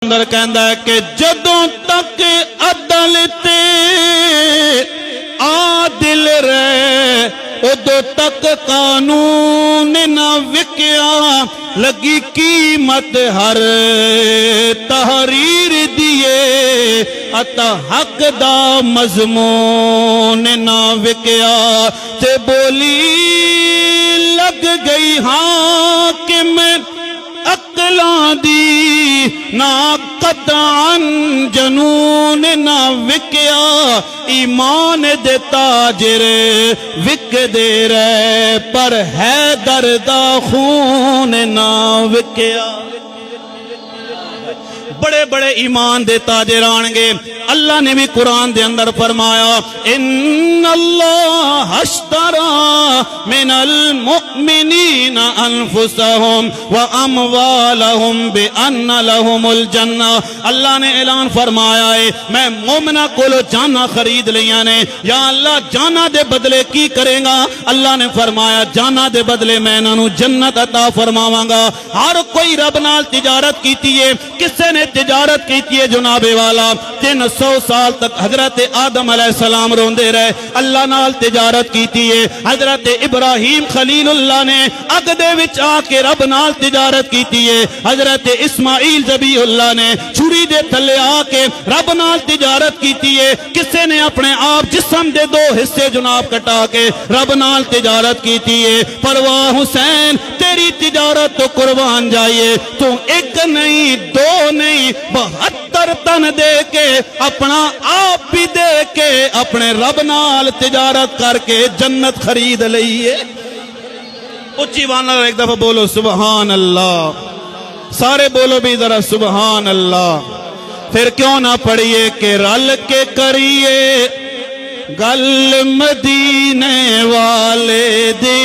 اندر کہندا ہے کہ جدوں تک عدل تے عادل رہے ادوں تک قانون نہ وکیا لگی قیمت ہر تحریر دیے اتا حق دا مضمون نہ وکیا تے بولی لگ گئی ہاں کہ میں عقلاں دی نہ قطعاً جنون نہ وکیا ایمان دے تاجر وک دے رہے پر حیدر دا خون نہ وکیا بڑے بڑے ایمان دے تاجر آنگے اللہ نے بھی قرآن دے اندر فرمایا ان اللہ اشترى من المؤمنین انفسهم واموالهم بان لهم الجنہ اللہ نے اعلان فرمایا ہے میں مومنہ کولو جانا خرید لیا نے یا اللہ جانا دے بدلے کی کرے گا اللہ نے فرمایا جانا دے بدلے میں انہوں جنت عطا فرماواں گا ہر کوئی رب نال تجارت کیتی ہے کسے نے تجارت کیتی ہے جناب والا 300 سال تک حضرت آدم علیہ السلام روندے رہے اللہ نال تجارت کیتی ہے حضرت ابراہیم خلیل اللہ نے اگ دے وچ آ کے رب نال تجارت کیتی ہے حضرت اسماعیل ذبیح اللہ نے چھری دے تھلے آ کے رب نال تجارت کیتی ہے کسے نے اپنے آپ جسم دے 2 حصے جناب کٹا کے رب نال تجارت کیتی ہے پرواہ حسین تیری تجارت تو قربان جائیے تو ایک نہیں 2 نہیں 72 تن دے کے اپنا آپ بھی دے کے اپنے رب نال تجارت کر کے جنت خرید لئیے اچھی وانا ایک دفعہ بولو سبحان اللہ سارے بولو بھی ذرا سبحان اللہ پھر کیوں نہ پڑھئے کہ رل کے کریے گل مدینے والے دی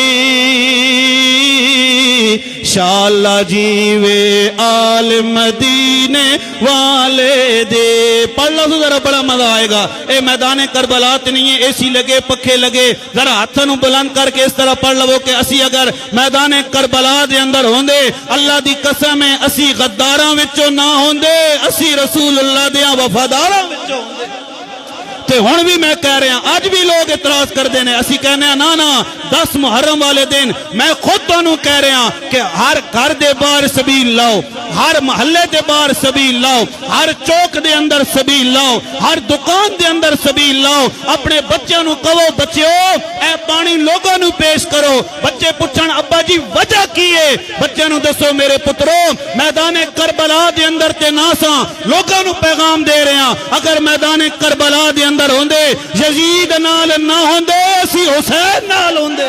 شاءاللہ جیوے آل مدینے والے دے پڑھ لو ذرا بڑا مزہ آئے گا اے میدان کربلا تے نہیں ہے اے سی لگے پکھے لگے ذرا ہاتھوں بلند کر کے اس طرح پڑھ لو کہ اسی اگر میدان کربلا دے اندر ہوندے اللہ دی قسم ہے اسی غداراں وچوں نہ ہوندے اسی رسول اللہ دیاں وفاداراں وچوں ہوندے تے ہن بھی میں کہہ رہا ہوں آج بھی لوگ اعتراض کر دینے اسی کہنے ہیں نا 10 محرم والے دن میں خود تانوں کہہ رہا ہوں کہ ہر گھر دے باہر سبیل لاؤ ہر محلے دے باہر سبیل لاؤ ہر چوک دے اندر سبیل لاؤ ہر دکان دے اندر سبیل لاؤ اپنے بچوں نو کہو بچیو اے پانی لوگوں نو پیش کرو بچے پوچھن ابا جی وجہ کی ہے بچے نو دسو میرے پترو میدان کربلا دے اندر تے ناساں لوگوں نو پیغام دے رہے ہیں اگر میدان کربلا دے اندر ہوندے یزید نال نہ ہوندے اسی حسین نال ہوندے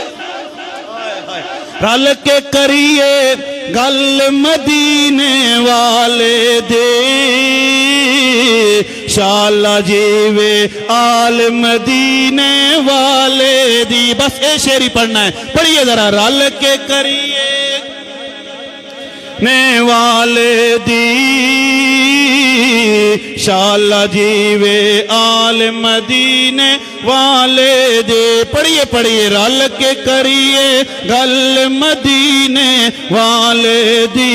رل کے کریے گل مدینے والے دے شاءاللہ جیوے آل مدینے والے دی بس اے شعری پڑھنا ہے پڑھئے ذرا رل کے کریے نے والے دی شاءاللہ جیوے آل مدینے والے دے پڑھئے رل کے کریے گل مدینے والے دی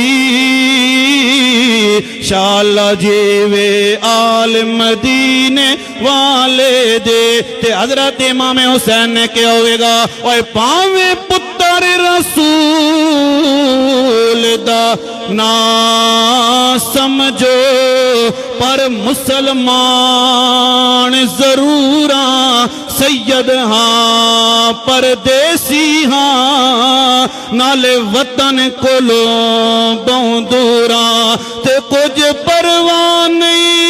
شاءاللہ جیوے آل مدینے والے دے تے حضرت امام حسین نے کیا ہوئے گا اوہ پاویں پتر رسول دا نا سمجھو پر مسلمان ضروراں سید ہاں پردیسی ہاں نالے وطن کولوں بہوں دوراں تے کچھ پرواہ نہیں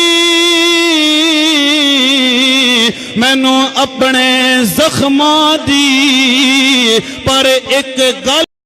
مینوں اپنے زخماں دی پر ایک گل